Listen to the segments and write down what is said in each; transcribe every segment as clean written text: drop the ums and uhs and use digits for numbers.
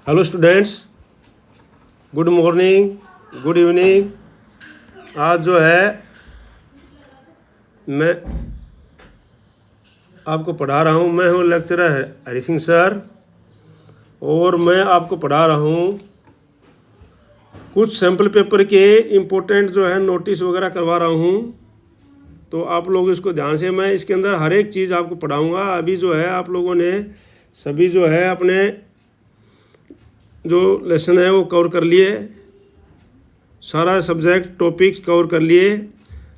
Hello students, good morning, good evening. आज जो है मैं आपको पढ़ा रहा हूँ। मैं हूँ लेक्चरर हरि सिंह सर और मैं आपको पढ़ा रहा हूँ कुछ सैम्पल पेपर के इम्पोर्टेंट जो है नोटिस वगैरह करवा रहा हूँ। तो आप लोग इसको ध्यान से, मैं इसके अंदर हर एक चीज़ आपको पढ़ाऊँगा। अभी जो है आप लोगों ने सभी जो है अपने जो लेसन है वो कवर कर लिए, सारा सब्जेक्ट टॉपिक्स कवर कर लिए।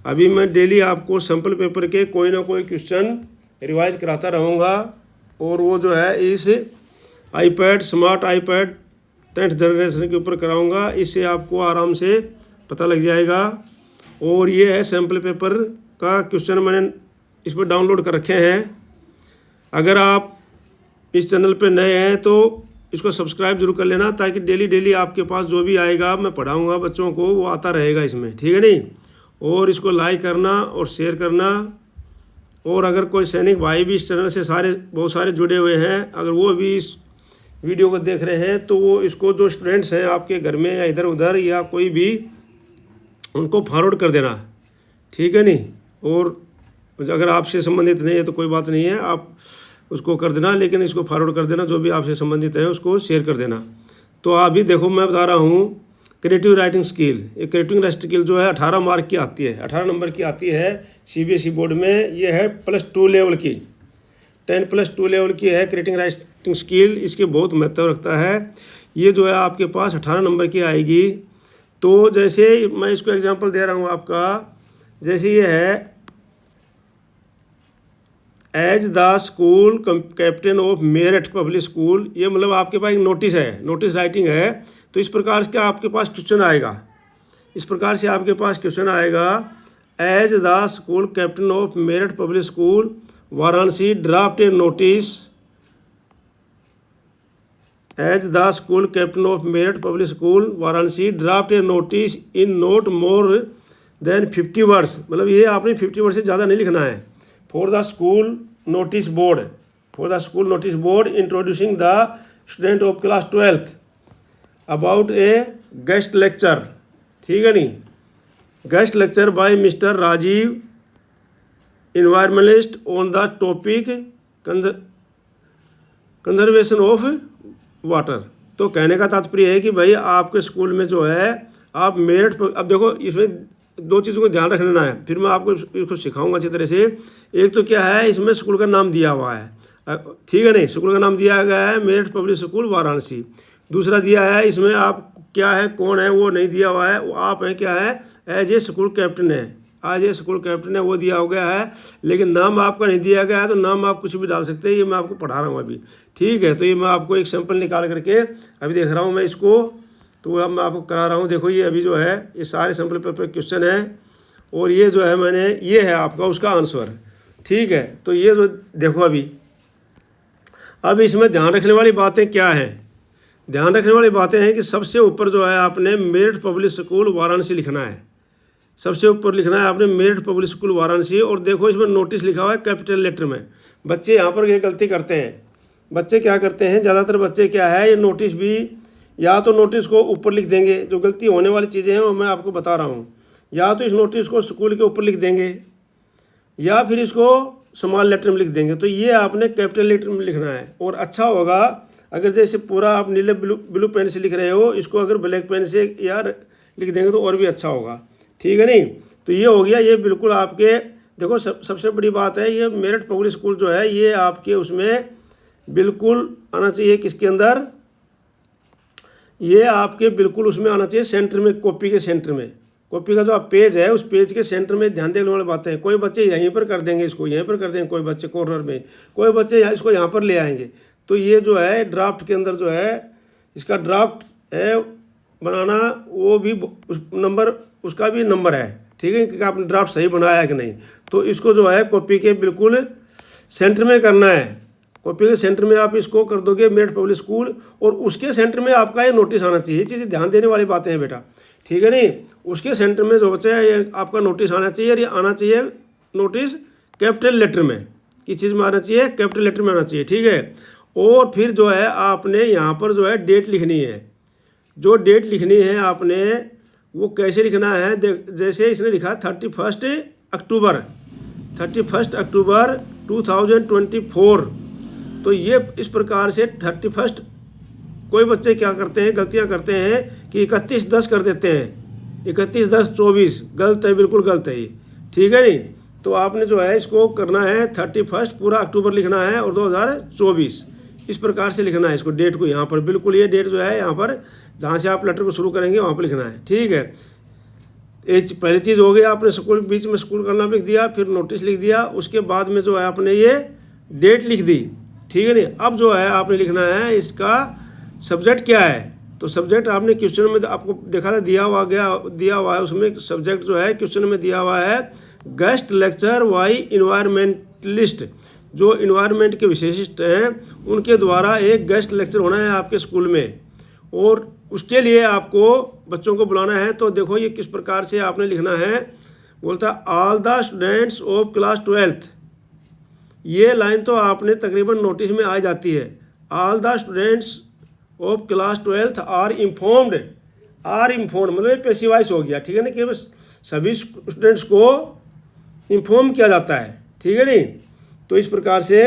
अभी मैं डेली आपको सैम्पल पेपर के कोई ना कोई क्वेश्चन रिवाइज कराता रहूँगा और वो जो है इस iPad, smart iPad 10th generation के ऊपर कराऊँगा। इससे आपको आराम से पता लग जाएगा। और ये है सैम्पल पेपर का क्वेश्चन, मैंने इस पर डाउनलोड कर रखे हैं। अगर आप इस चैनल पे नए हैं तो इसको सब्सक्राइब जरूर कर लेना, ताकि डेली डेली आपके पास जो भी आएगा मैं पढ़ाऊँगा बच्चों को वो आता रहेगा इसमें, ठीक है नहीं। और इसको लाइक करना और शेयर करना। और अगर कोई सैनिक भाई भी इस चैनल से बहुत सारे जुड़े हुए हैं, अगर वो भी इस वीडियो को देख रहे हैं तो वो इसको, जो स्टूडेंट्स हैं आपके घर में या इधर उधर या कोई भी, उनको फॉरवर्ड कर देना, ठीक है नहीं। और अगर आपसे संबंधित नहीं है तो कोई बात नहीं है, आप उसको कर देना, लेकिन इसको फॉरवर्ड कर देना। जो भी आपसे संबंधित है उसको शेयर कर देना। तो अभी देखो मैं बता रहा हूँ क्रिएटिव राइटिंग स्किल। ये क्रिएटिव राइटिंग स्किल जो है 18 मार्क की आती है, 18 नंबर की आती है सीबीएसई बोर्ड में। ये है +2 लेवल की, 10+2 लेवल की है क्रिएटिव राइटिंग स्किल। इसके बहुत महत्व रखता है। ये जो है आपके पास 18 नंबर की आएगी। तो जैसे मैं इसको एग्जाम्पल दे रहा हूँ आपका, जैसे ये है as the school captain of Meerut public school. ये मतलब आपके पास एक नोटिस है, नोटिस राइटिंग है। तो इस प्रकार से आपके पास क्वेश्चन आएगा, इस प्रकार से आपके पास क्वेश्चन आएगा। As the school captain of Meerut public school Varanasi draft a notice. As the school captain of Meerut public school Varanasi draft a notice in not more than 50 words. मतलब ये आपने 50 वर्ड से ज़्यादा नहीं लिखना है। For the school notice board, for the school notice board introducing the student of class 12th about a guest lecture, ठीक है नहीं, guest lecture by mister Rajiv, environmentalist, on the topic conservation of water. तो कहने का तात्पर्य है कि भाई आपके स्कूल में जो है आप मेरठ पर, अब देखो इसमें दो चीज़ों को ध्यान रखना है, फिर मैं आपको इसको सिखाऊंगा अच्छी तरह से। एक तो क्या है, इसमें स्कूल का नाम दिया हुआ है, ठीक है नहीं, स्कूल का नाम दिया गया है मेरठ पब्लिक स्कूल वाराणसी। दूसरा दिया है इसमें आप क्या है, कौन है वो नहीं दिया हुआ है, वो आप हैं क्या है, एज ए स्कूल कैप्टन है, आज ये स्कूल कैप्टन है वो दिया हो गया है। लेकिन नाम आपका नहीं दिया गया है, तो नाम आप कुछ भी डाल सकते हैं। ये मैं आपको पढ़ा रहा हूँ अभी, ठीक है। तो ये मैं आपको एक सैंपल निकाल करके अभी देख रहा हूँ मैं इसको, तो अब मैं आपको करा रहा हूँ। देखो ये अभी जो है ये सारे सैंपल पेपर क्वेश्चन है और ये जो है मैंने, ये है आपका उसका आंसर, ठीक है। तो ये जो देखो अब इसमें ध्यान रखने वाली बातें क्या हैं। ध्यान रखने वाली बातें हैं कि सबसे ऊपर जो है आपने मेरठ पब्लिक स्कूल वाराणसी लिखना है, सबसे ऊपर लिखना है आपने मेरठ पब्लिक स्कूल वाराणसी। और देखो इसमें नोटिस लिखा हुआ है कैपिटल लेटर में। बच्चे यहाँ पर ये गलती करते हैं, बच्चे क्या करते हैं, ज़्यादातर बच्चे क्या है, ये नोटिस भी या तो नोटिस को ऊपर लिख देंगे, जो गलती होने वाली चीज़ें हैं वो मैं आपको बता रहा हूँ। या तो इस नोटिस को स्कूल के ऊपर लिख देंगे या फिर इसको स्मॉल लेटर में लिख देंगे। तो ये आपने कैपिटल लेटर में लिखना है। और अच्छा होगा अगर जैसे पूरा आप नीले ब्लू पेन से लिख रहे हो, इसको अगर ब्लैक पेन से यार लिख देंगे तो और भी अच्छा होगा, ठीक है नहीं। तो ये हो गया, ये बिल्कुल आपके देखो सबसे बड़ी बात है, ये मेरठ पब्लिक स्कूल जो है ये आपके उसमें बिल्कुल आना चाहिए, किसके अंदर, ये आपके बिल्कुल उसमें आना चाहिए सेंटर में, कॉपी के सेंटर में। कॉपी का जो आप पेज है उस पेज के सेंटर में ध्यान देने वाली बातें हैं। कोई बच्चे यहीं पर कर देंगे, इसको यहीं पर कर देंगे, कोई बच्चे कॉर्नर में, कोई बच्चे इसको यहाँ पर ले आएंगे। तो ये जो है ड्राफ्ट के अंदर जो है इसका ड्राफ्ट है बनाना, वो भी नंबर, उसका भी नंबर है, ठीक है, कि आपने ड्राफ्ट सही बनाया है कि नहीं। तो इसको जो है कॉपी के बिल्कुल सेंटर में करना है। कॉपी के सेंटर में आप इसको कर दोगे मेरठ पब्लिक स्कूल, और उसके सेंटर में आपका ये नोटिस आना चाहिए। ये चीज़ें ध्यान देने वाली बातें हैं बेटा, ठीक है नहीं। उसके सेंटर में जो बच्चा है ये आपका नोटिस आना चाहिए, और ये आना चाहिए नोटिस कैपिटल लेटर में। किस चीज़ में आना चाहिए, कैपिटल लेटर में आना चाहिए, ठीक है। और फिर जो है आपने यहाँ पर जो है डेट लिखनी है। जो डेट लिखनी है आपने वो कैसे लिखना है, जैसे इसने लिखा 31 अक्टूबर 2024। तो ये इस प्रकार से 31, कोई बच्चे क्या करते हैं, गलतियां करते हैं कि 31/10 कर देते हैं, 31/10/24, गलत है, बिल्कुल गलत है ये, ठीक है नहीं। तो आपने जो है इसको करना है 31 पूरा अक्टूबर लिखना है और 2024 इस प्रकार से लिखना है इसको, डेट को यहाँ पर बिल्कुल ये डेट जो है यहाँ पर जहाँ से आप लेटर को शुरू करेंगे वहाँ पर लिखना है, ठीक है। एक पहली चीज़ हो गई, आपने स्कूल बीच में स्कूल का नाम लिख दिया, फिर नोटिस लिख दिया, उसके बाद में जो है आपने ये डेट लिख दी, ठीक है नहीं। अब जो है आपने लिखना है इसका सब्जेक्ट क्या है। तो सब्जेक्ट आपने क्वेश्चन में आपको देखा था दिया हुआ है, उसमें सब्जेक्ट जो है क्वेश्चन में दिया हुआ है गेस्ट लेक्चर वाई इन्वायरमेंटलिस्ट। जो इन्वायरमेंट के विशेषज्ञ हैं उनके द्वारा एक गेस्ट लेक्चर होना है आपके स्कूल में, और उसके लिए आपको बच्चों को बुलाना है। तो देखो ये किस प्रकार से आपने लिखना है, बोलता all the students of class 12th। ये लाइन तो आपने तकरीबन नोटिस में आ जाती है, all the students of class 12th are informed मतलब पैसिव वॉइस हो गया, ठीक है ना, कि बस सभी स्टूडेंट्स को इन्फॉर्म किया जाता है, ठीक है नहीं। तो इस प्रकार से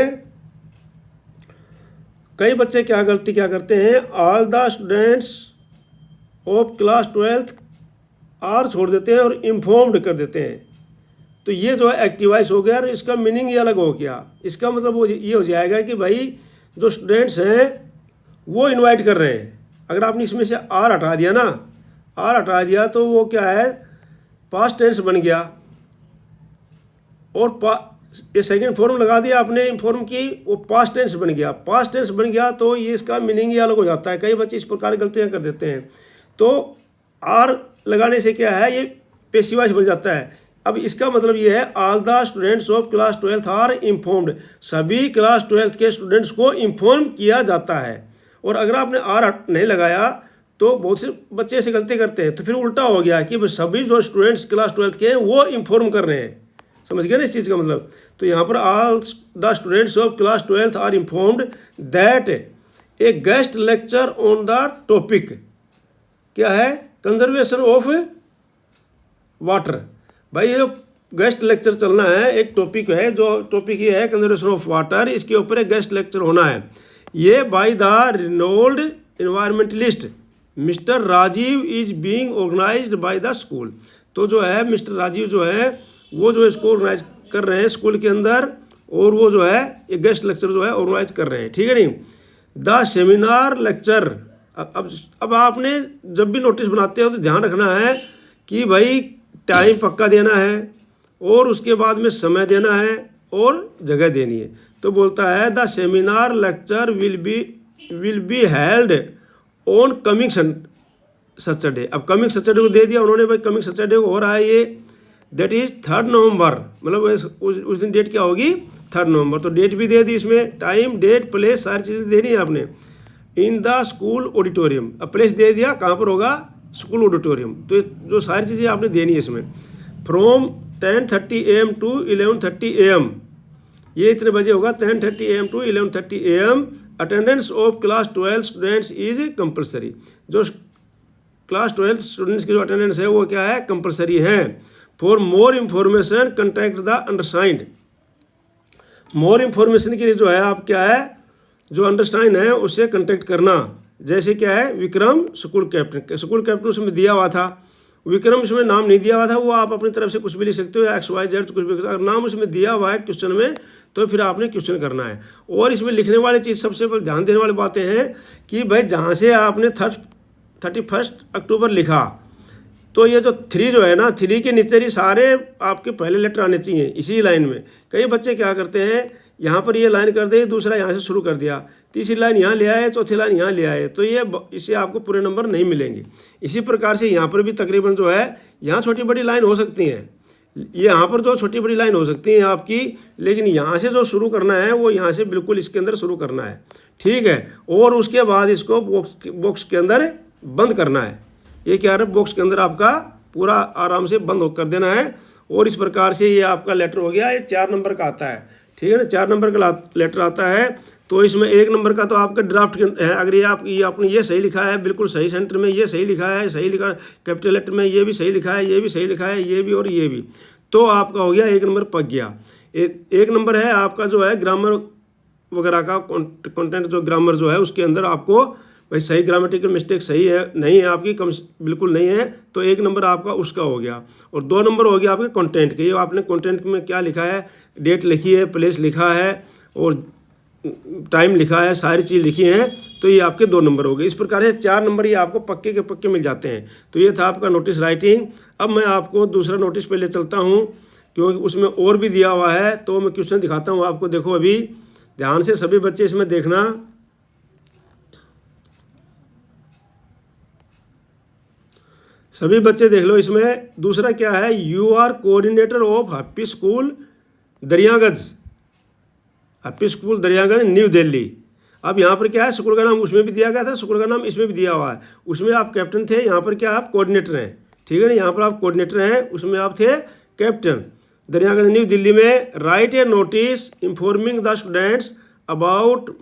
कई बच्चे क्या करते हैं, all the students of class 12th are छोड़ देते हैं और इन्फॉर्म्ड कर देते हैं। तो ये जो है एक्टिव वॉइस हो गया और इसका मीनिंग ये अलग हो गया। इसका मतलब वो ये हो जाएगा कि भाई जो स्टूडेंट्स हैं वो इनवाइट कर रहे हैं। अगर आपने इसमें से आर हटा दिया ना, आर हटा दिया तो वो क्या है, पास्ट टेंस बन गया, और ये सेकंड फॉर्म लगा दिया आपने इन्फॉर्म की, वो पास्ट टेंस बन गया। पास्ट टेंस बन गया तो ये इसका मीनिंग ही अलग हो जाता है। कई बच्चे इस प्रकार गलतियां कर देते हैं। तो आर लगाने से क्या है, ये पैसिव वॉइस बन जाता है। अब इसका मतलब ये है all the students of class 12th are informed, सभी क्लास 12th के स्टूडेंट्स को इन्फॉर्म किया जाता है। और अगर आपने आर नहीं लगाया तो बहुत से बच्चे ऐसे गलती करते हैं, तो फिर उल्टा हो गया कि सभी जो स्टूडेंट्स क्लास 12th के हैं वो इन्फॉर्म कर रहे हैं। समझ गए ना इस चीज़ का मतलब। तो यहाँ पर all the students of class 12th are informed that a guest lecture on the topic क्या है, कंजर्वेशन ऑफ वाटर। भाई ये जो गेस्ट लेक्चर चलना है, एक टॉपिक है, जो टॉपिक ये है कंजर्वेशन ऑफ वाटर, इसके ऊपर एक गेस्ट लेक्चर होना है। ये by the renowned environmentalist mister Rajiv is being organised by the school. तो जो है मिस्टर राजीव जो है वो जो इसको ऑर्गेनाइज कर रहे हैं स्कूल के अंदर, और वो जो है ये गेस्ट लेक्चर जो है ऑर्गेनाइज कर रहे हैं, ठीक है नहीं। द सेमिनार लेक्चर, अब आपने जब भी नोटिस बनाते हो तो ध्यान रखना है कि भाई टाइम पक्का देना है, और उसके बाद में समय देना है और जगह देनी है। तो बोलता है the seminar lecture will be held on coming Saturday. अब कमिंग सैटरडे को दे दिया उन्होंने, भाई कमिंग सैटरडे को हो रहा है ये, दैट इज़ 3 नवंबर, मतलब उस दिन डेट क्या होगी 3 नवंबर। तो डेट भी दे दी इसमें, टाइम डेट प्लेस सारी चीज़ें देनी है आपने। इन द स्कूल ऑडिटोरियम, अब प्लेस दे दिया कहाँ पर होगा, स्कूल ऑडिटोरियम। तो जो सारी चीज़ें आपने देनी है इसमें। फ्रॉम 10:30 AM टू 11:30 AM, ये इतने बजे होगा 10:30 AM to 11:30 AM। Attendance of class 12 students is compulsory. जो क्लास 12 स्टूडेंट्स की जो अटेंडेंस है वो क्या है, कंपलसरी है। For more information contact the undersigned. More information के लिए जो है आप क्या है, जो अंडरसाइंड है उससे कंटैक्ट करना। जैसे क्या है, विक्रम स्कूल कैप्टन उसमें दिया हुआ था, विक्रम इसमें नाम नहीं दिया हुआ था, वो आप अपनी तरफ से कुछ भी लिख सकते हो, XYZ कुछ भी। अगर नाम उसमें दिया हुआ है क्वेश्चन में तो फिर आपने क्वेश्चन करना है। और इसमें लिखने वाली चीज़ सबसे पहले ध्यान देने वाली बातें हैं कि भाई जहाँ से आपने 31 अक्टूबर लिखा, तो ये जो 3 जो है ना, 3 के नीचे ही सारे आपके पहले लेटर आने चाहिए इसी लाइन में। कई बच्चे क्या करते हैं, यहाँ पर ये लाइन कर दे, दूसरा यहाँ से शुरू कर दिया, तीसरी लाइन यहाँ ले आए, चौथी लाइन यहाँ ले आए, तो ये इससे आपको पूरे नंबर नहीं मिलेंगे। इसी प्रकार से यहाँ पर भी तकरीबन जो है, यहाँ छोटी बड़ी लाइन हो सकती हैं, ये यहाँ पर जो छोटी बड़ी लाइन हो सकती है आपकी, लेकिन यहाँ से जो शुरू करना है वो यहाँ से बिल्कुल इसके अंदर शुरू करना है, ठीक है। और उसके बाद इसको बॉक्स के अंदर बंद करना है। ये क्या है, बॉक्स के अंदर आपका पूरा आराम से बंद कर देना है। और इस प्रकार से ये आपका लेटर हो गया, ये 4 नंबर का आता है, ठीक है ना, 4 नंबर का लेटर आता है। तो इसमें 1 नंबर का तो आपका ड्राफ्ट है। अगर ये आपने ये सही लिखा है, बिल्कुल सही सेंटर में ये सही लिखा है, सही लिखा कैपिटल लेटर में ये भी सही लिखा है, ये भी सही लिखा है, ये भी और ये भी, तो आपका हो गया 1 नंबर पक गया। 1 नंबर है आपका जो है ग्रामर वगैरह का कंटेंट, जो ग्रामर जो है उसके अंदर आपको भाई सही ग्रामेटिकल मिस्टेक सही है नहीं है आपकी, कम बिल्कुल नहीं है, तो 1 नंबर आपका उसका हो गया। और 2 नंबर हो गया आपके कंटेंट के। ये आपने कंटेंट में क्या लिखा है, डेट लिखी है, प्लेस लिखा है और टाइम लिखा है, सारी चीज़ लिखी हैं, तो ये आपके 2 नंबर हो गए। इस प्रकार से 4 नंबर ये आपको पक्के के पक्के मिल जाते हैं। तो ये था आपका नोटिस राइटिंग। अब मैं आपको दूसरा नोटिस पे ले चलता हूँ, क्योंकि उसमें और भी दिया हुआ है, तो मैं क्वेश्चन दिखाता हूँ आपको। देखो अभी ध्यान से सभी बच्चे इसमें देखना। सभी बच्चे देख लो इसमें। दूसरा क्या है, you R coordinator of happy school Daryaganj, happy school Daryaganj new Delhi. अब यहाँ पर क्या है, स्कूल का नाम उसमें भी दिया गया था, स्कूल का नाम इसमें भी दिया हुआ है। उसमें आप कैप्टन थे, यहाँ पर क्या आप कोऑर्डिनेटर हैं, ठीक है ना, यहाँ पर आप कोऑर्डिनेटर हैं, उसमें आप थे कैप्टन। दरियागंज न्यू दिल्ली में right A notice informing the students about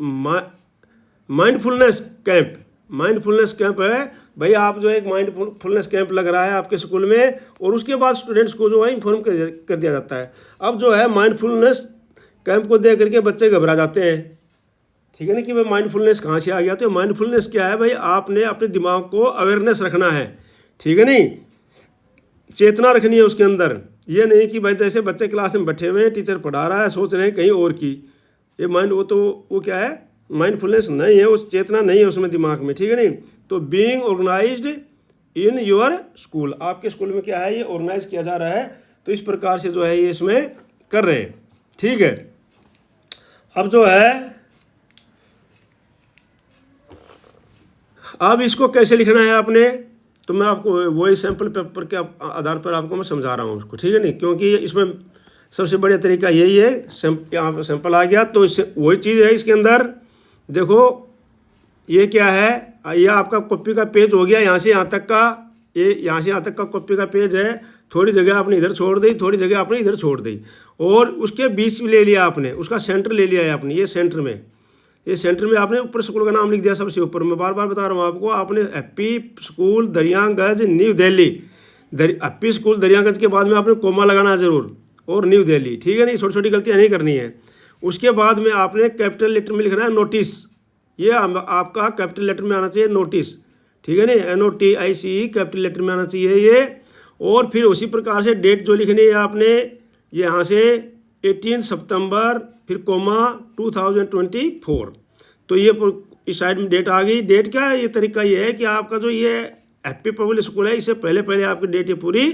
mindfulness camp. Mindfulness camp है भाई, आप जो है एक माइंडफुलनेस कैंप लग रहा है आपके स्कूल में, और उसके बाद स्टूडेंट्स को जो है इन्फॉर्म कर दिया जाता है। अब जो है माइंडफुलनेस कैंप को देख करके बच्चे घबरा जाते हैं, ठीक है ना, कि भाई माइंडफुलनेस कहाँ से आ गया। तो माइंडफुलनेस क्या है भाई, आपने अपने दिमाग को अवेयरनेस रखना है, ठीक है नहीं, चेतना रखनी है उसके अंदर। ये नहीं कि भाई जैसे बच्चे क्लास में बैठे हुए हैं, टीचर पढ़ा रहा है, सोच रहे हैं कहीं और की, ये माइंड वो क्या है, माइंडफुलनेस नहीं है, उस चेतना नहीं है उसमें दिमाग में, ठीक है नहीं। तो being organised in your school, आपके स्कूल में क्या है, ये ऑर्गेनाइज किया जा रहा है, तो इस प्रकार से जो है ये इसमें कर रहे हैं, ठीक है। अब जो है अब इसको कैसे लिखना है आपने, तो मैं आपको वही सैम्पल पेपर के आधार पर आपको मैं समझा रहा हूँ उसको, ठीक है नहीं, क्योंकि इसमें सबसे बढ़िया तरीका यही है। यहाँ पर सैंपल आ गया, तो इससे वही चीज़ है इसके अंदर। देखो ये क्या है, ये आपका कॉपी का पेज हो गया, यहाँ से यहाँ तक का, ये यहाँ से यहाँ तक का कॉपी का पेज है। थोड़ी जगह आपने इधर छोड़ दी, थोड़ी जगह आपने इधर छोड़ दी, और उसके बीच में ले लिया आपने, उसका सेंटर ले लिया है आपने, ये सेंटर में, ये सेंटर में आपने ऊपर स्कूल का नाम लिख दिया सबसे ऊपर। मैं बार बार बता रहा हूँ आपको, आपने happy school Daryaganj new Delhi, happy school Daryaganj के बाद में आपने कोमा लगाना जरूर, और न्यू दिल्ली, ठीक है नहीं, छोटी छोटी गलतियाँ नहीं करनी है। उसके बाद में आपने कैपिटल लेटर में लिखना है नोटिस, ये आपका कैपिटल लेटर में आना चाहिए नोटिस, ठीक है नहीं, NOTICE कैपिटल लेटर में आना चाहिए ये। और फिर उसी प्रकार से डेट जो लिखनी है आपने, ये यहाँ से 18 सितंबर, फिर कोमा 2024, तो ये इस साइड में डेट आ गई। डेट क्या है, ये तरीका ये है कि आपका जो ये हैप्पी पब्लिक स्कूल है, इससे पहले पहले आपकी डेट ये पूरी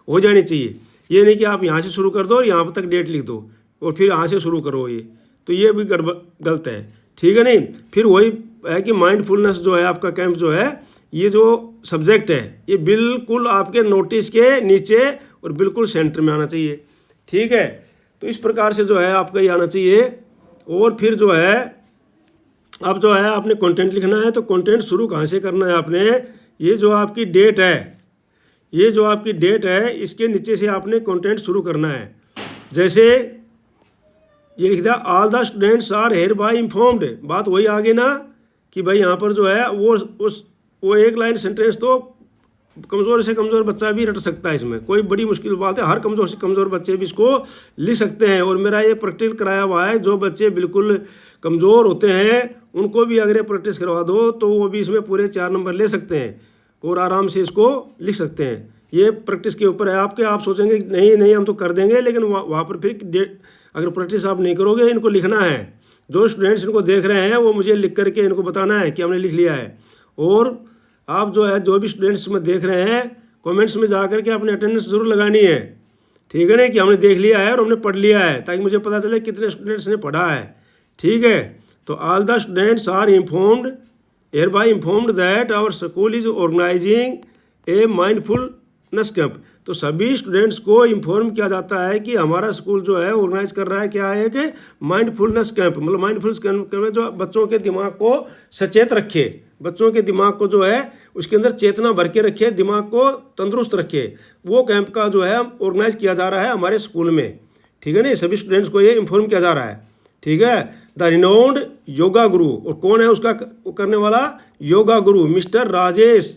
हो जानी चाहिए। ये नहीं कि आप यहाँ से शुरू कर दो और यहाँ तक डेट लिख दो और फिर यहाँ से शुरू करो, ये तो ये भी गलत है, ठीक है नहीं। फिर वही है कि माइंडफुलनेस जो है आपका कैंप जो है, ये जो सब्जेक्ट है, ये बिल्कुल आपके नोटिस के नीचे और बिल्कुल सेंटर में आना चाहिए, ठीक है। तो इस प्रकार से जो है आपका ये आना चाहिए। और फिर जो है अब जो है आपने कंटेंट लिखना है, तो कंटेंट शुरू कहाँ से करना है आपने, ये जो आपकी डेट है, ये जो आपकी डेट है, इसके नीचे से आपने कंटेंट शुरू करना है। जैसे ये लिख दिया, all the students are hereby informed, बात वही आ गई ना कि भाई यहाँ पर जो है वो एक लाइन सेंटेंस तो कमज़ोर से कमज़ोर बच्चा भी रट सकता है, इसमें कोई बड़ी मुश्किल बात है, हर कमज़ोर से कमज़ोर बच्चे भी इसको लिख सकते हैं। और मेरा ये प्रैक्टिकल कराया हुआ है, जो बच्चे बिल्कुल कमज़ोर होते हैं उनको भी अगर ये प्रैक्टिस करवा दो तो वो भी इसमें पूरे 4 नंबर ले सकते हैं और आराम से इसको लिख सकते हैं। ये प्रैक्टिस के ऊपर है आपके। आप सोचेंगे नहीं हम तो कर देंगे, लेकिन वहाँ पर फिर अगर प्रैक्टिस आप नहीं करोगे, इनको लिखना है। जो स्टूडेंट्स इनको देख रहे हैं वो मुझे लिख करके इनको बताना है कि हमने लिख लिया है। और आप जो है जो भी स्टूडेंट्स में देख रहे हैं, कमेंट्स में जा करके अपने अटेंडेंस जरूर लगानी है, ठीक है ना, कि हमने देख लिया है और हमने पढ़ लिया है, ताकि मुझे पता चले कितने स्टूडेंट्स ने पढ़ा है, ठीक है। तो all the students are informed hereby informed that our school is organizing a mindfulness camp। तो सभी स्टूडेंट्स को इन्फॉर्म किया जाता है कि हमारा स्कूल जो है ऑर्गेनाइज कर रहा है, क्या है कि माइंडफुलनेस कैंप। मतलब माइंडफुलनेस कैंप में जो बच्चों के दिमाग को सचेत रखे, बच्चों के दिमाग को जो है उसके अंदर चेतना भर के रखे, दिमाग को तंदुरुस्त रखे, वो कैंप का जो है ऑर्गेनाइज किया जा रहा है हमारे स्कूल में, ठीक है ना। सभी स्टूडेंट्स को ये इन्फॉर्म किया जा रहा है, ठीक है। द रिनाउंड योगा गुरु, और कौन है उसका करने वाला? योगा गुरु मिस्टर राजेश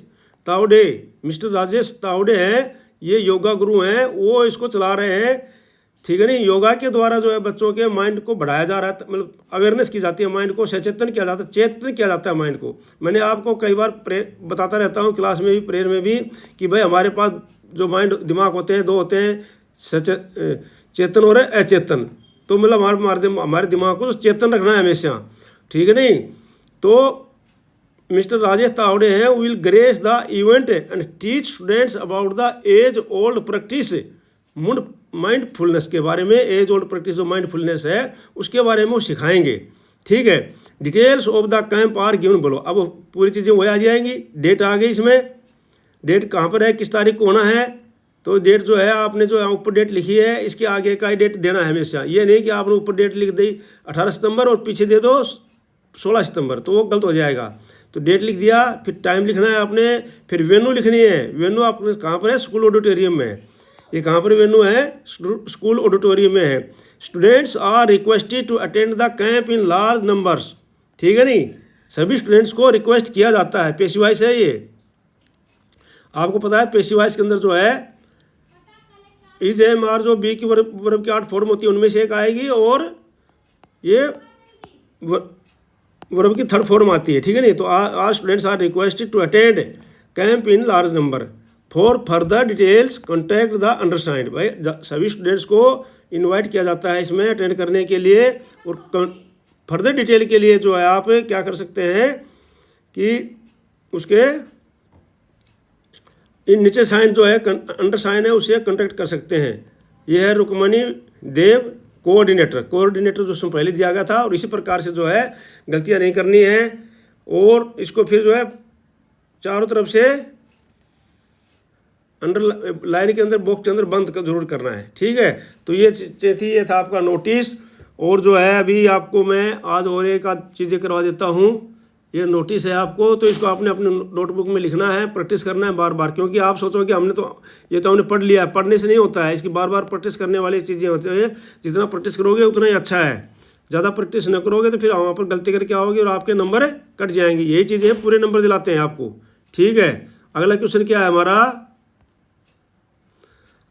तावडे। मिस्टर राजेश तावडे हैं, ये योगा गुरु हैं, वो इसको चला रहे हैं, ठीक है नहीं। योगा के द्वारा जो है बच्चों के माइंड को बढ़ाया जा रहा है, मतलब अवेयरनेस की जाती है, माइंड को सचेतन किया जाता है, चेतन किया जाता है माइंड को। मैंने आपको कई बार बताता रहता हूँ क्लास में भी, प्रेयर में भी, कि भाई हमारे पास जो माइंड दिमाग होते हैं, दो होते हैं, चेतन और अचेतन। तो मतलब हमारे दिमाग को चेतन रखना है हमेशा, ठीक है नहीं। तो मिस्टर राजेश तावड़े हैं, will grace the event and teach students about the age old practice mindfulness के बारे में। एज ओल्ड प्रैक्टिस जो माइंडफुलनेस है उसके बारे में वो सिखाएंगे, ठीक है। Details of the camp are given बोलो। अब पूरी चीज़ें वही आ जाएंगी। डेट आ गई इसमें, डेट कहाँ पर है, किस तारीख को होना है। तो डेट जो है आपने जो ऊपर डेट लिखी है, इसके आगे का ही डेट देना है हमेशा। ये नहीं कि आपने ऊपर डेट लिख दी 18 सितंबर और पीछे दे दो 16 सितंबर, तो वो गलत हो जाएगा। तो डेट लिख दिया, फिर टाइम लिखना है आपने, फिर वेन्यू लिखनी है। वेन्यू आपने कहाँ पर है? स्कूल ऑडिटोरियम में। ये कहाँ पर वेन्यू है? स्कूल ऑडिटोरियम में है। Students are requested to attend the camp in large numbers, ठीक है नहीं। सभी स्टूडेंट्स को रिक्वेस्ट किया जाता है। पेशिव वॉइस है ये, आपको पता है। पेशिव वॉइस के अंदर जो है इज एम आर जो बी की वर्ब की 8 फॉर्म होती है उनमें से एक आएगी, और ये वर्ब की 3rd फॉर्म आती है, ठीक है नहीं। तो our students are requested to attend camp in large number. For further details contact the undersigned. भाई सभी स्टूडेंट्स को इनवाइट किया जाता है इसमें अटेंड करने के लिए। और फर्दर डिटेल के लिए जो है आप क्या कर सकते हैं कि उसके इन नीचे साइन जो है अंडर साइन है उससे कांटेक्ट कर सकते हैं। यह है रुक्मणी देव कोऑर्डिनेटर जो उसमें पहले दिया गया था। और इसी प्रकार से जो है गलतियां नहीं करनी है, और इसको फिर जो है चारों तरफ से अंडर लाइन के अंदर बॉक्स के अंदर बंद जरूर करना है, ठीक है। तो ये था आपका नोटिस। और जो है अभी आपको मैं आज और एक आध चीज़ें करवा देता हूँ। ये नोटिस है आपको, तो इसको आपने अपने नोटबुक में लिखना है, प्रैक्टिस करना है बार बार। क्योंकि आप सोचोगे हमने तो ये तो हमने पढ़ लिया है, पढ़ने से नहीं होता है, इसकी बार बार प्रैक्टिस करने वाली चीज़ें होती है। जितना प्रैक्टिस करोगे उतना ही अच्छा है। ज़्यादा प्रैक्टिस न करोगे तो फिर वहाँ पर गलती करके आओगे और आपके नंबर कट जाएंगे। यही चीज़ें पूरे नंबर दिलाते हैं आपको, ठीक है। अगला क्वेश्चन क्या है हमारा?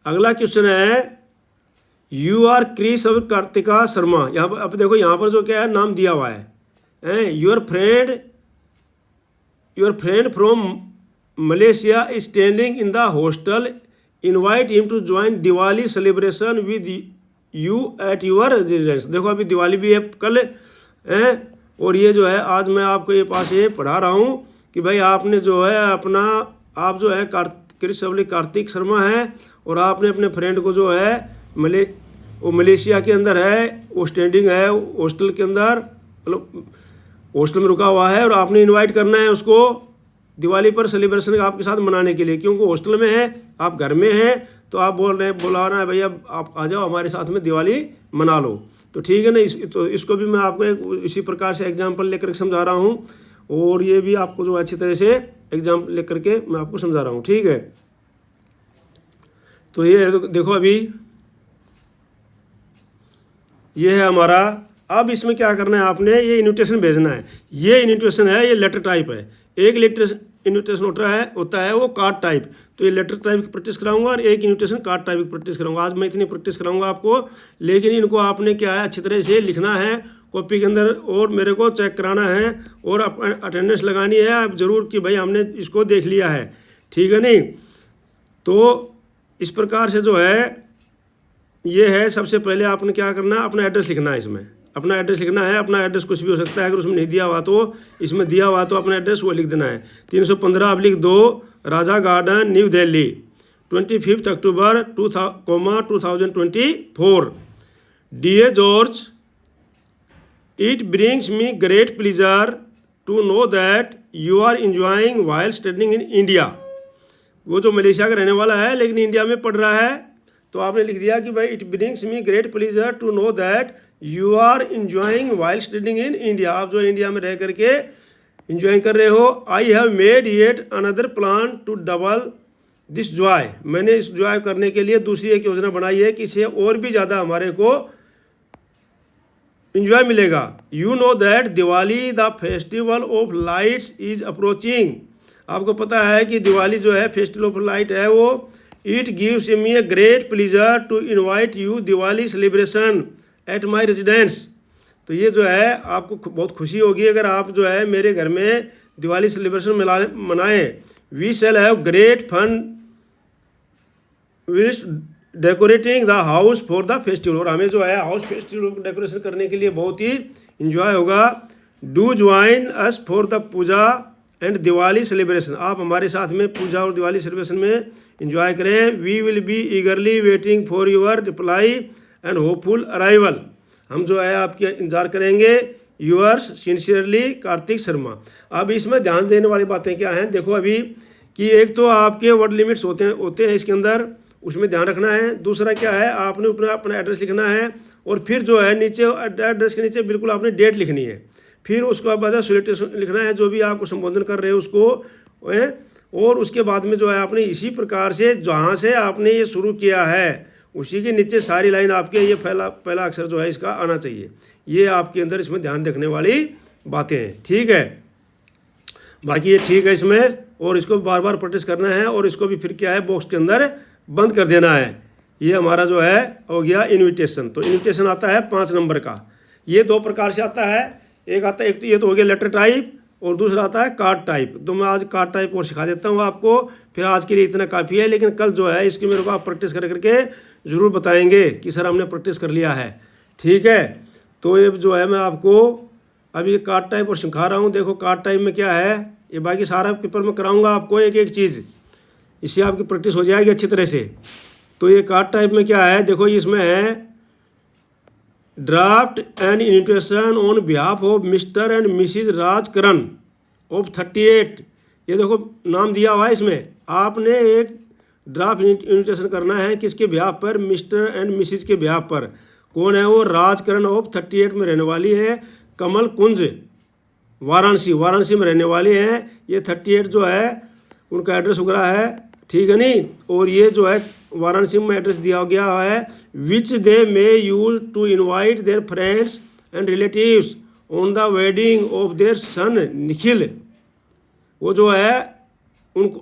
अगला क्वेश्चन है यू आर क्रिस और कार्तिका शर्मा। यहाँ पर अब देखो, यहाँ पर जो क्या है नाम दिया हुआ है, your friend from Malaysia is standing in the hostel, invite him to join Diwali celebration with you at your residence. देखो अभी दिवाली भी है कल, और ये जो है आज मैं आपको ये पास ये पढ़ा रहा हूँ कि भाई आपने जो है अपना, आप जो है क्रिस कार्तिक शर्मा है, और आपने अपने फ्रेंड को जो है वो मलेशिया के अंदर है, वो स्टैंडिंग है हॉस्टल के अंदर, मतलब हॉस्टल में रुका हुआ है, और आपने इनवाइट करना है उसको दिवाली पर सेलिब्रेशन आपके साथ मनाने के लिए। क्योंकि हॉस्टल में है, आप घर में हैं, तो आप बुलाना है भैया आप आ जाओ हमारे साथ में दिवाली मना लो। तो ठीक है ना। तो इसको भी मैं आपको इसी प्रकार से एग्जाम्पल लेकर समझा रहा हूँ, और ये भी आपको जो अच्छी तरह से एग्जाम्पल लेकर के मैं आपको समझा रहा हूँ, ठीक है। तो ये देखो अभी ये है हमारा। अब इसमें क्या करना है आपने, ये इन्विटेशन भेजना है। ये इन्विटेशन है, ये लेटर टाइप है। एक लेटर इन्विटेशन होता है वो कार्ड टाइप। तो ये लेटर टाइप की प्रैक्टिस कराऊंगा, और एक इन्विटेशन कार्ड टाइप की प्रैक्टिस कराऊंगा। आज मैं इतनी प्रैक्टिस कराऊंगा आपको, लेकिन इनको आपने क्या है अच्छी तरह से लिखना है कॉपी के अंदर, और मेरे को चेक कराना है, और अटेंडेंस लगानी है आप जरूर कि भाई हमने इसको देख लिया है, ठीक है नहीं। तो इस प्रकार से जो है ये है। सबसे पहले आपने क्या करना है, अपना एड्रेस लिखना है। इसमें अपना एड्रेस लिखना है। अपना एड्रेस कुछ भी हो सकता है, अगर उसमें नहीं दिया हुआ तो इसमें दिया हुआ तो अपना एड्रेस वो लिख देना है। 315/2 Raja garden new Delhi 25 October 2024। Dear George, it brings me great pleasure to know that you are enjoying while studying in India. वो जो मलेशिया का रहने वाला है लेकिन इंडिया में पढ़ रहा है, तो आपने लिख दिया कि भाई it brings me great pleasure to know that you are enjoying while studying in India. आप जो इंडिया में रह करके इंजॉय कर रहे हो। I have made yet another plan to double this joy. मैंने इस जॉय करने के लिए दूसरी एक योजना बनाई है कि इसे और भी ज़्यादा हमारे को इंजॉय मिलेगा। You know that Diwali the festival of lights is approaching. आपको पता है कि दिवाली जो है फेस्टिवल ऑफ लाइट है वो। It gives me a great pleasure to invite you Diwali celebration at my residence. तो ये जो है आपको बहुत खुशी होगी अगर आप जो है मेरे घर में दिवाली सेलिब्रेशन मनाएं। We shall have great fun which decorating the house for the festival. और हमें जो है हाउस फेस्टिवल को डेकोरेशन करने के लिए बहुत ही इंजॉय होगा। Do join us for the puja and Diwali celebration. आप हमारे साथ में पूजा और दिवाली सेलिब्रेशन में इंजॉय करें। We will be eagerly waiting for your reply and hopeful arrival. हम जो है आपके इंतजार करेंगे। Yours sincerely Kartik Sharma. अब इसमें ध्यान देने वाली बातें क्या हैं, देखो अभी कि एक तो आपके वर्ड लिमिट्स होते हैं इसके अंदर, उसमें ध्यान रखना है। दूसरा क्या है, आपने अपना एड्रेस लिखना है और फिर जो है नीचे एड्रेस के नीचे बिल्कुल आपने डेट लिखनी है। फिर उसके बाद सैल्यूटेशन लिखना है, जो भी आपको संबोधन कर रहे हो उसको। और उसके बाद में जो है आपने इसी प्रकार से जहाँ से आपने ये शुरू किया है उसी के नीचे सारी लाइन आपके ये पहला अक्षर जो है इसका आना चाहिए। ये आपके अंदर इसमें ध्यान रखने वाली बातें हैं, ठीक है। बाकी ये ठीक है इसमें, और इसको बार बार प्रैक्टिस करना है और इसको भी फिर क्या है बॉक्स के अंदर बंद कर देना है। ये हमारा जो है हो गया इन्विटेशन। तो इन्विटेशन आता है 5 नंबर का। ये 2 प्रकार से आता है। एक तो ये तो हो गया लेटर टाइप और दूसरा आता है कार्ड टाइप। तो मैं आज कार्ड टाइप और सिखा देता हूँ आपको, फिर आज के लिए इतना काफ़ी है। लेकिन कल जो है इसकी मेरे को आप प्रैक्टिस करके ज़रूर बताएंगे कि सर हमने प्रैक्टिस कर लिया है, ठीक है। तो ये जो है मैं आपको अभी कार्ड टाइप और सिखा रहा हूँ। देखो कार्ड टाइप में क्या है, ये बाकी सारा पेपर में कराऊंगा आपको एक एक चीज़, इससे आपकी प्रैक्टिस हो जाएगी अच्छी तरह से। तो ये कार्ड टाइप में क्या है, देखो इसमें है draft and invitation on behalf of mister and Mrs Rajkaran of 38। ये देखो नाम दिया हुआ है इसमें। आपने एक ड्राफ्ट इन्विटेशन करना है किसके बिहाफ पर, मिस्टर एंड मिसिज के बिहाफ पर। कौन है वो, राजकरण ऑफ 38 में रहने वाली है, कमल कुंज वाराणसी में रहने वाली हैं। ये 38 जो है उनका एड्रेस वगैरह है, ठीक है नहीं। और ये जो है वाराणसी में एड्रेस दिया गया है, which they may use to invite their friends and relatives on the wedding of their son Nikhil. वो जो है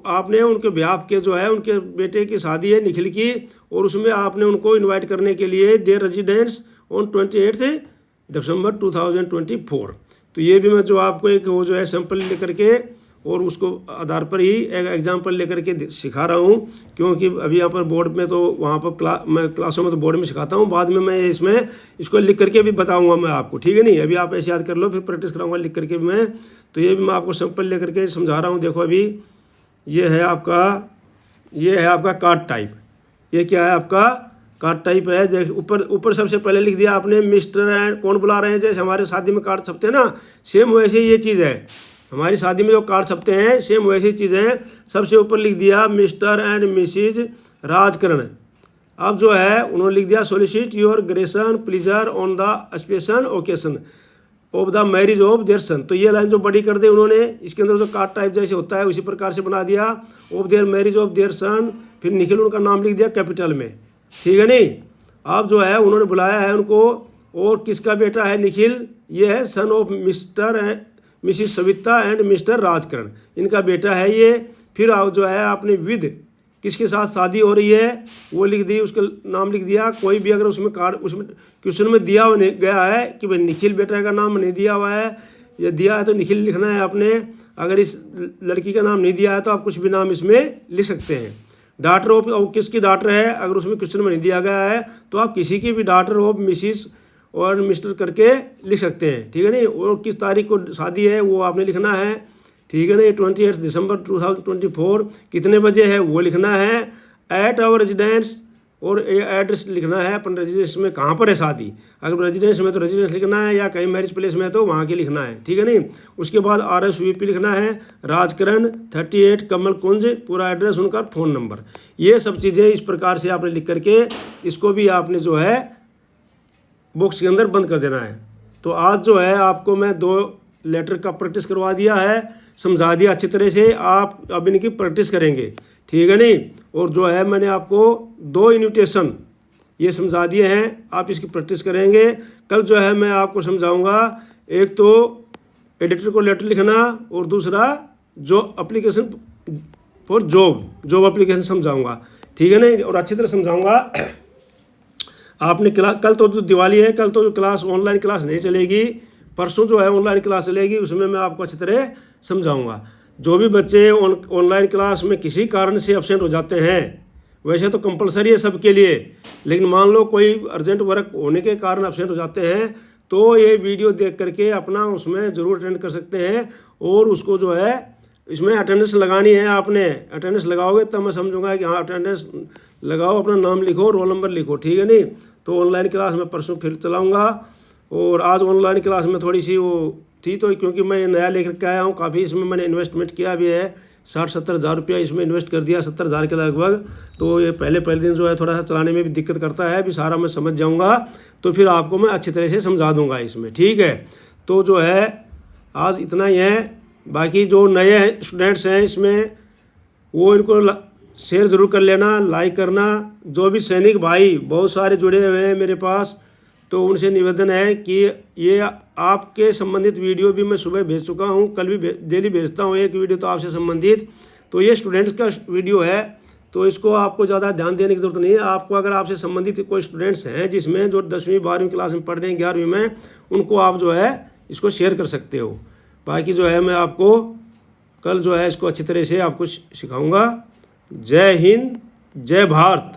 आपने उनके ब्याह के जो है उनके बेटे की शादी है निखिल की, और उसमें आपने उनको इनवाइट करने के लिए देयर रेजिडेंस ऑन 28 दिसंबर 2024। तो ये भी मैं जो आपको एक वो जो है सैंपल लेकर के और उसको आधार पर ही एक एग्जाम्पल लेकर के सिखा रहा हूँ, क्योंकि अभी यहाँ पर बोर्ड में तो वहाँ पर मैं क्लासों में तो बोर्ड में सिखाता हूँ, बाद में मैं इसमें इसको लिख करके भी बताऊँगा मैं आपको, ठीक है नहीं। अभी आप ऐसे याद कर लो, फिर प्रैक्टिस कराऊँगा लिख करके मैं। तो ये भी मैं आपको सैंपल लेकर के समझा रहा हूँ। देखो अभी ये है आपका कार्ड टाइप। ये क्या है आपका कार्ड टाइप है। जैसे ऊपर सबसे पहले लिख दिया आपने मिस्टर एंड कौन बुला रहे हैं, जैसे हमारे शादी में कार्ड छपते हैं ना, सेम वैसे ये चीज़ है। हमारी शादी में जो कार्ड छपते हैं सेम वैसी चीज़ें हैं। सबसे ऊपर लिख दिया मिस्टर एंड मिसिज राजकरण। अब जो है उन्होंने लिख दिया solicit your gracious pleasure on the special occasion of the marriage of their son. तो ये लाइन जो बड़ी कर दी उन्होंने, इसके अंदर जो कार्ड टाइप जैसे होता है उसी प्रकार से बना दिया, of their marriage of their son. फिर निखिल उनका नाम लिख दिया कैपिटल में, ठीक है नहीं। अब जो है उन्होंने बुलाया है उनको, और किसका बेटा है निखिल, ये है son of mister and Mrs Savita and mister Rajkaran, इनका बेटा है ये। फिर आप जो है आपने विद किसके साथ शादी हो रही है वो लिख दी, उसका नाम लिख दिया। कोई भी अगर उसमें कार्ड उसमें क्वेश्चन में दिया गया है कि भाई निखिल बेटा का नाम नहीं दिया हुआ है, या दिया है तो निखिल लिखना है आपने। अगर इस लड़की का नाम नहीं दिया है तो आप कुछ भी नाम इसमें लिख सकते हैं। डॉटर ऑफ किसकी डॉटर है, अगर उसमें क्वेश्चन में नहीं दिया गया है तो आप किसी की भी डॉटर ऑफ मिसिस और मिस्टर करके लिख सकते हैं, ठीक है नहीं। और किस तारीख को शादी है वो आपने लिखना है, ठीक है ना। 28 दिसंबर 2024 कितने बजे है वो लिखना है। एट आवर रेजिडेंस, और एड्रेस लिखना है अपन रेजिडेंस में कहाँ पर है शादी। अगर रेजिडेंस में तो रेजिडेंस लिखना है, या कहीं मैरिज प्लेस में तो वहाँ के लिखना है, ठीक है नहीं। उसके बाद RSVP लिखना है, राजकरण 38 कमल कुंज, पूरा एड्रेस उनका, फ़ोन नंबर। ये सब चीज़ें इस प्रकार से आपने लिख करके इसको भी आपने जो है बॉक्स के अंदर बंद कर देना है। तो आज जो है आपको मैं 2 लेटर का प्रैक्टिस करवा दिया है, समझा दिया अच्छी तरह से। आप अब इनकी प्रैक्टिस करेंगे, ठीक है नहीं। और जो है मैंने आपको 2 इन्विटेशन ये समझा दिए हैं, आप इसकी प्रैक्टिस करेंगे। कल जो है मैं आपको समझाऊंगा, एक तो एडिटर को लेटर लिखना और दूसरा जो एप्लीकेशन फॉर जॉब एप्लीकेशन समझाऊंगा, ठीक है ना, और अच्छी तरह समझाऊंगा। आपने कल तो जो दिवाली है, कल तो जो क्लास ऑनलाइन क्लास नहीं चलेगी, परसों जो है ऑनलाइन क्लास चलेगी, उसमें मैं आपको अच्छी तरह समझाऊंगा। जो भी बच्चे ऑनलाइन क्लास में किसी कारण से एब्सेंट हो जाते हैं, वैसे तो कंपलसरी है सबके लिए, लेकिन मान लो कोई अर्जेंट वर्क होने के कारण एब्सेंट हो जाते हैं, तो ये वीडियो देख करके अपना उसमें ज़रूर अटेंड कर सकते हैं। और उसको जो है इसमें अटेंडेंस लगानी है, आपने अटेंडेंस लगाओगे तब मैं समझूंगा कि हाँ अटेंडेंस लगाओ, अपना नाम लिखो, रोल नंबर लिखो, ठीक है नहीं। तो ऑनलाइन क्लास में परसों फिर चलाऊँगा। और आज ऑनलाइन क्लास में थोड़ी सी वो थी, तो क्योंकि मैं नया लेकर के आया हूँ, काफ़ी इसमें मैंने इन्वेस्टमेंट किया भी है, 60-70 हज़ार रुपया इसमें इन्वेस्ट कर दिया, 70 हज़ार के लगभग। तो ये पहले दिन जो है थोड़ा सा चलाने में भी दिक्कत करता है, अभी सारा मैं समझ जाऊंगा तो फिर आपको मैं अच्छी तरह से समझा दूंगा इसमें, ठीक है। तो जो है आज इतना ही है। बाकी जो नए स्टूडेंट्स हैं इसमें, वो इनको शेयर ज़रूर कर लेना, लाइक करना। जो भी सैनिक भाई बहुत सारे जुड़े हुए हैं मेरे पास, तो उनसे निवेदन है कि ये आपके संबंधित वीडियो भी मैं सुबह भेज चुका हूँ, कल भी डेली भेजता हूँ एक वीडियो तो आपसे संबंधित। तो ये स्टूडेंट्स का वीडियो है, तो इसको आपको ज़्यादा ध्यान देने की ज़रूरत नहीं है। आपको अगर आपसे संबंधित कोई स्टूडेंट्स हैं जिसमें जो 10वीं 12वीं क्लास में पढ़ रहे हैं, 11वीं में, उनको आप जो है इसको शेयर कर सकते हो। बाकी जो है मैं आपको कल जो है इसको अच्छी तरह से आपको सिखाऊँगा। जय हिंद, जय भारत।